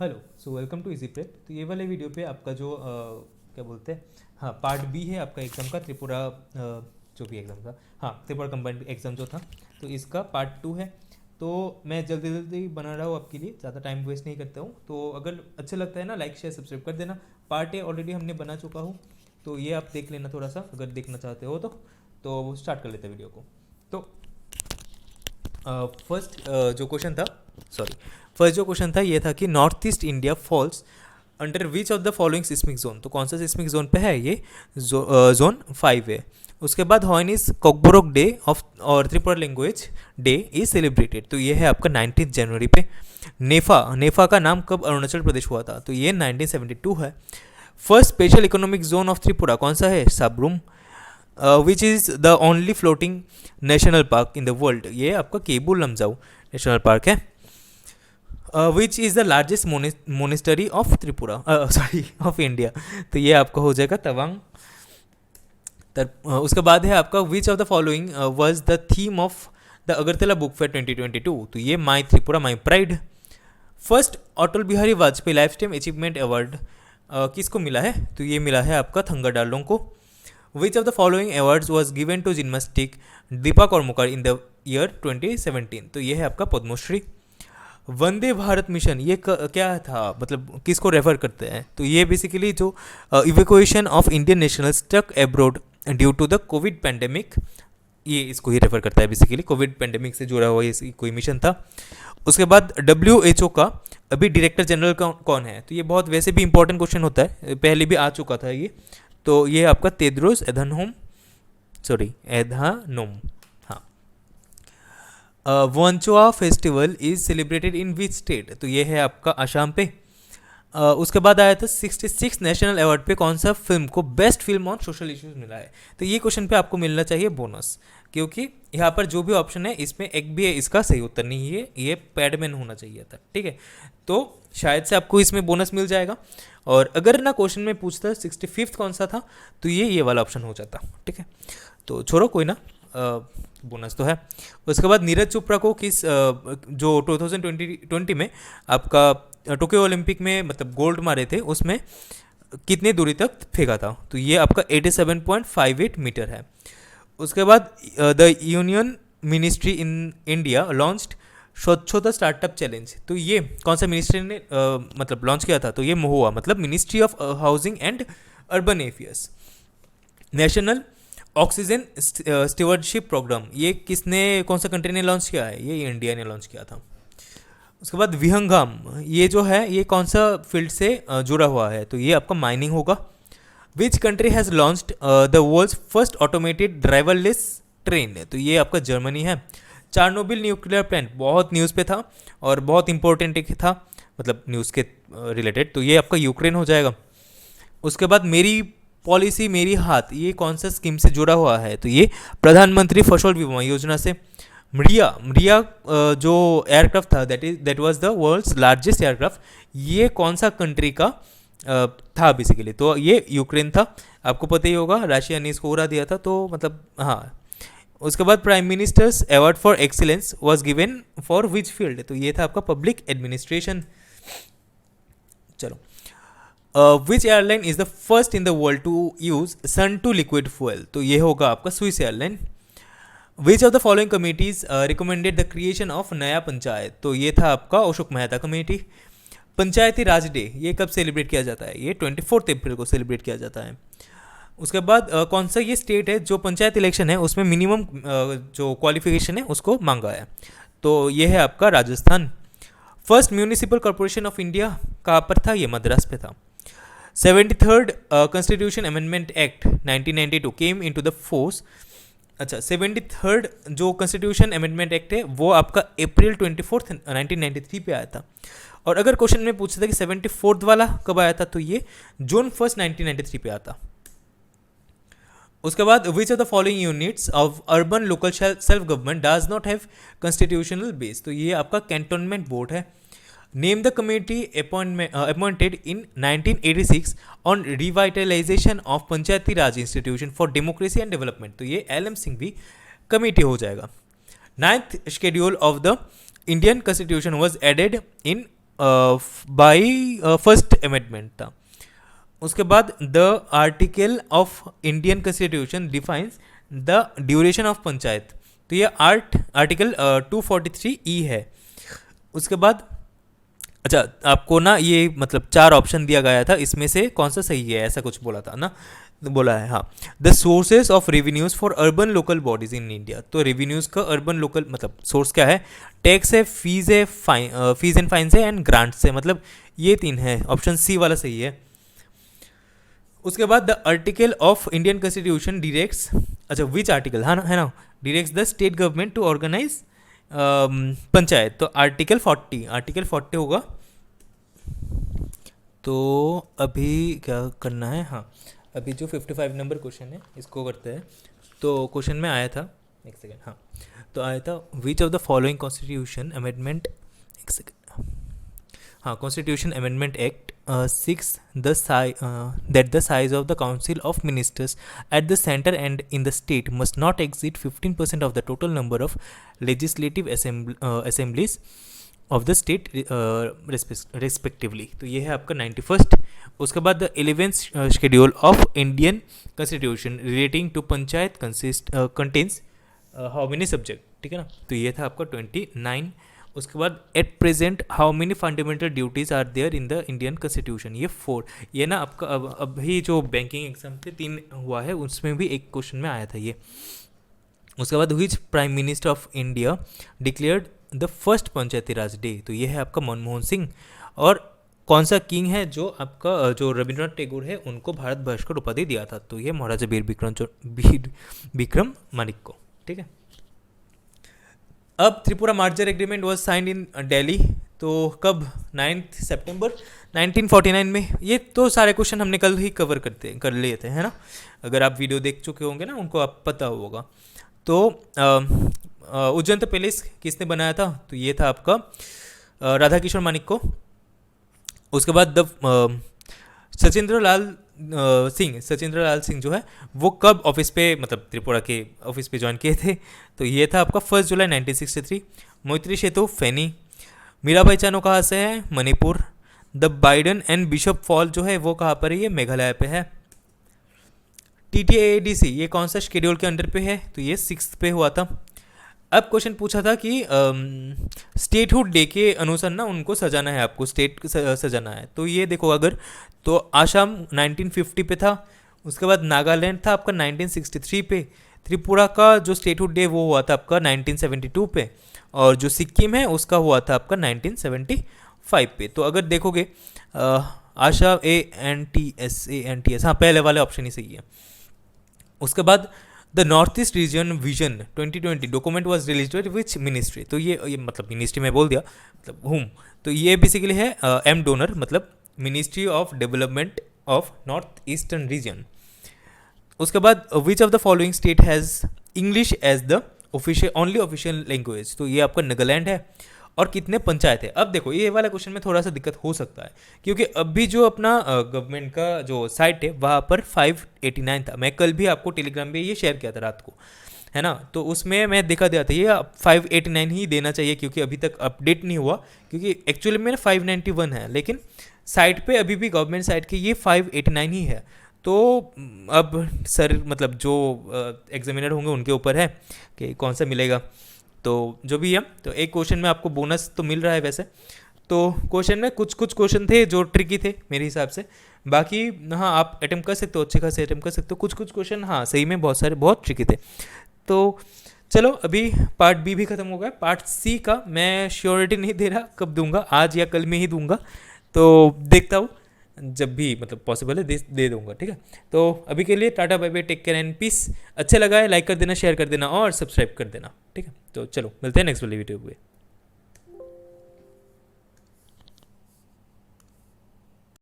Hello, so welcome to easy prep. तो ये वाले वीडियो पे आपका जो क्या बोलते हैं, हाँ, पार्ट बी है आपका एग्ज़ाम का, त्रिपुरा जो भी एग्ज़ाम था, हाँ, त्रिपुरा कंबाइंड एग्ज़ाम जो था, तो इसका पार्ट टू है। तो मैं जल्दी जल्दी बना रहा हूँ आपके लिए, ज़्यादा टाइम वेस्ट नहीं करता हूँ। तो अगर अच्छा लगता है ना, लाइक शेयर सब्सक्राइब कर देना। पार्ट ए ऑलरेडी हमने बना चुका हूँ, तो ये आप देख लेना थोड़ा सा, अगर देखना चाहते हो तो स्टार्ट कर लेते हैं वीडियो को। तो फर्स्ट जो क्वेश्चन था, सॉरी, फर्स्ट जो क्वेश्चन था ये था कि north east India falls under which of the following seismic zone. तो कौन सा सिस्मिक जोन पे है ये? जोन 5 है। उसके बाद हॉइन इज कॉकबोरोक डे ऑफ और Tripura language day is celebrated. तो ये है आपका 19 जनवरी पे। नेफा नेफा का नाम कब अरुणाचल प्रदेश हुआ था? तो ये 1972 है। First special economic zone of Tripura कौन सा है? Sabroom. Which is the only floating national park in the world. ये आपका केबुल लमजाऊ नेशनल पार्क है। Which is the largest monastery of Tripura, sorry, of India. तो ये आपका हो जाएगा तवांग। उसके बाद है आपका which of the following was the theme of the Agartala book fair 2022। तो ये my Tripura my pride. First Atal Bihari Vajpayee lifetime achievement award किसको मिला है? तो ये मिला है आपका थंगा डालों को। Which of the following awards was given to gymnastic Deepa Karmakar in the year 2017। तो ये है आपका पद्मश्री। वंदे भारत मिशन ये क्या था, मतलब किसको रेफर करते हैं? तो ये बेसिकली जो evacuation of Indian national stuck abroad due to the covid pandemic, ये इसको ही रेफर करता है। बेसिकली कोविड पैंडेमिक से जुड़ा हुआ ये कोई मिशन था। उसके बाद WHO का अभी डायरेक्टर जनरल कौन है? तो ये बहुत वैसे भी इंपॉर्टेंट क्वेश्चन होता है, पहले भी आ चुका था ये। तो ये आपका तेद्रोस एधानोम, सॉरी, एधानोम। हाँ। Wanchuwa festival is celebrated in which state? तो ये है आपका असम पे। उसके बाद आया था 66 नेशनल अवार्ड पे कौन सा फिल्म को best film on social issues मिला है? तो ये क्वेश्चन पे आपको मिलना चाहिए बोनस, क्योंकि यहाँ पर जो भी ऑप्शन है इसमें एक भी है इसका सही उत्तर नहीं है, ये पैडमैन होना चाहिए था। ठीक है, तो शायद से आपको इसमें बोनस मिल जाएगा। और अगर ना क्वेश्चन में पूछता 65th कौन सा था, तो ये वाला ऑप्शन हो जाता। ठीक है, तो छोड़ो, कोई ना, बोनस तो है। उसके बाद नीरज चोपड़ा को किस जो 2020 में आपका टोक्यो ओलंपिक में मतलब गोल्ड मारे थे, उसमें कितनी दूरी तक फेंका था? तो ये आपका 87.58 मीटर है। उसके बाद the union ministry in India launched स्वच्छता स्टार्टअप चैलेंज। तो ये कौन सा मिनिस्ट्री ने मतलब लॉन्च किया था? तो ये महुआ, मतलब ministry of housing and urban affairs. National oxygen stewardship programme, ये किसने, कौन सा कंट्री ने लॉन्च किया है? ये इंडिया ने लॉन्च किया था। उसके बाद विहंगम, ये जो है ये कौन सा फील्ड से जुड़ा हुआ है? तो ये आपका माइनिंग होगा। Which country has launched the world's first automated driverless train? तो ये आपका जर्मनी है। चार्नोबिल न्यूक्लियर प्लांट बहुत न्यूज़ पे था और बहुत इंपॉर्टेंट एक था, मतलब न्यूज़ के रिलेटेड, तो ये आपका यूक्रेन हो जाएगा। उसके बाद मेरी पॉलिसी मेरी हाथ, ये कौन सा स्कीम से जुड़ा हुआ है? तो ये प्रधानमंत्री फसल बीमा योजना से। मरिया मरिया जो एयरक्राफ्ट था, that was the world's largest aircraft, ये कौन सा कंट्री का था बेसिकली? तो ये यूक्रेन था। आपको पता ही होगा, रशिया ने इसको उड़ा दिया था, तो मतलब हाँ। उसके बाद prime minister's award for excellence was given for which field? तो ये था आपका पब्लिक एडमिनिस्ट्रेशन। चलो, which airline is the first in the world to use sun to liquid fuel? तो ये होगा आपका Swiss airline. Which of the following committees recommended the creation of नया पंचायत? तो ये था आपका अशोक मेहता कमेटी। पंचायती राज डे ये कब सेलिब्रेट किया जाता है? ये 24 अप्रैल को सेलिब्रेट किया जाता है। उसके बाद कौन सा ये स्टेट है जो पंचायत इलेक्शन है उसमें मिनिमम जो क्वालिफिकेशन है उसको मांगा है? तो ये है आपका Rajasthan. First municipal corporation of India कहाँ पर था? ये मद्रास पे था। 73rd constitution amendment act 1992 came into the force. अच्छा, 73rd जो कॉन्स्टिट्यूशन अमेंडमेंट एक्ट है वो आपका अप्रैल 24 1993 पे आया था। और अगर क्वेश्चन में पूछता था कि 74th वाला कब आया था, तो ये जून 1 1993 पे आता। उसके बाद which of the following units of urban local self government does not have constitutional base? तो ये आपका कैंटोनमेंट बोर्ड है। Name the committee appointed in 1986 on revitalisation of panchayati raj institution for democracy and development. तो ये LM सिंघवी कमेटी हो जाएगा। Ninth schedule of the Indian constitution was added in by first amendment था। उसके बाद the article of Indian constitution defines the duration of panchayat, तो ये article 243E है। उसके बाद अच्छा, आपको ना ये मतलब 4 ऑप्शन दिया गया था, इसमें से कौन सा सही है ऐसा कुछ बोला था ना, बोला है हाँ। The sources of revenues for urban local bodies in India, तो रेवेन्यूज का अर्बन लोकल मतलब सोर्स क्या है, टैक्स है, फीस है, फीस एंड फाइन्स है, एंड ग्रांट्स है, मतलब ये 3 है, ऑप्शन सी वाला सही है। उसके बाद the article of Indian constitution directs, अच्छा विच आर्टिकल, हाँ है ना, directs the state government to organise panchayat, तो आर्टिकल 40 होगा। तो अभी क्या करना है, हाँ अभी जो 55 नंबर क्वेश्चन है इसको करते हैं। तो क्वेश्चन में आया था, एक सेकेंड, हाँ तो आया था विच of the following constitution amendment, एक सेकेंड, हाँ constitution amendment act 6 that the size of the council of ministers at the center and in the state must not exceed 15% of the total number of legislative assemblies of the state respectively, तो ये है आपका 91st। उसके बाद the 11th schedule of Indian constitution relating to panchayat contains how many subject, ठीक है ना, तो ये था आपका 29। उसके बाद at present how many fundamental duties are there in the Indian constitution, ये 4, ये ना आपका अभी जो बैंकिंग एग्जाम थे 3 हुआ है उसमें भी एक क्वेश्चन में आया था ये। उसके बाद which prime minister of India declared the first Panchayati Raj day, तो ये है आपका मनमोहन सिंह। और कौन सा किंग है जो आपका जो रविंद्रनाथ टैगोर है उनको भारत भास्कर उपाधि दिया था, तो ये महाराजा वीर विक्रम मानिक को, ठीक है। अब Tripura merger agreement was signed in Delhi, तो कब, 9 सितंबर 1949 में। ये तो सारे क्वेश्चन हमने कल ही कवर कर लिए थे, है ना, अगर आप वीडियो देख चुके होंगे ना उनको आप पता होगा। तो उज्जैन पैलेस किसने बनाया था, तो ये था आपका राधा किशोर मानिक को। उसके बाद सचिंद्र लाल सिंह जो है वो कब ऑफिस पे मतलब त्रिपुरा के ऑफिस पे ज्वाइन किए थे, तो ये था आपका 1 जुलाई 1963। मोइत्री सेतु फैनी, मीराबाई चानो कहाँ से है, Manipur. The Biden and bishop fall जो है वो कहाँ पर है, ये मेघालय पे है। TTAADC ये कौन सा शेड्यूल के अंडर पे है, तो ये 6 पे हुआ था। अब क्वेश्चन पूछा था कि स्टेटहुड डे के अनुसार ना उनको सजाना है, आपको स्टेट सजाना है, तो ये देखो अगर तो आसाम 1950 पे था। उसके बाद नागालैंड था आपका 1963 पे। त्रिपुरा का जो स्टेटहुड डे वो हुआ था आपका 1972 पे, और जो सिक्किम है उसका हुआ था आपका 1975 पे। तो अगर देखोगे आशा ANTS हाँ पहले वाले ऑप्शन ही सही है। उसके बाद the north east region vision 2020 document was released by which ministry, तो ये मतलब मिनिस्ट्री में बोल दिया मतलब हुम, तो ये बेसिकली है एम डोनर मतलब ministry of development of north eastern region. उसके बाद which of the following state has English as the only official language, तो ये आपका नागालैंड है। और कितने पंचायत है, अब देखो ये वाला क्वेश्चन में थोड़ा सा दिक्कत हो सकता है क्योंकि अभी जो अपना गवर्नमेंट का जो साइट है वहाँ पर 589 था। मैं कल भी आपको टेलीग्राम पे ये शेयर किया था रात को, है ना, तो उसमें मैं दिया था ये 589 ही देना चाहिए क्योंकि अभी तक अपडेट नहीं हुआ, क्योंकि एक्चुअली में 591 है, लेकिन साइट पे अभी भी गवर्नमेंट साइट की ये 589 ही है। तो अब सर मतलब जो एग्जामिनर होंगे उनके ऊपर है कि कौन सा मिलेगा, तो जो भी है। तो एक क्वेश्चन में आपको बोनस तो मिल रहा है वैसे, तो क्वेश्चन में कुछ क्वेश्चन थे जो ट्रिकी थे मेरे हिसाब से, बाकी हाँ आप अटेम्प्ट कर सकते हो, अच्छे खासे अटेम्प्ट कर सकते हो। कुछ क्वेश्चन हाँ सही में बहुत सारे बहुत ट्रिकी थे। तो चलो अभी पार्ट बी भी खत्म हो गया, पार्ट सी का मैं श्योरिटी नहीं दे रहा कब दूंगा, आज या कल में ही दूंगा, तो देखता हूँ जब भी मतलब पॉसिबल है दे दूंगा, ठीक है। तो अभी के लिए tata bye bye, take care and peace. अच्छा लगा है लाइक कर देना, शेयर कर देना और सब्सक्राइब कर देना, ठीक है। तो चलो मिलते हैं नेक्स्ट वाली वीडियो पे।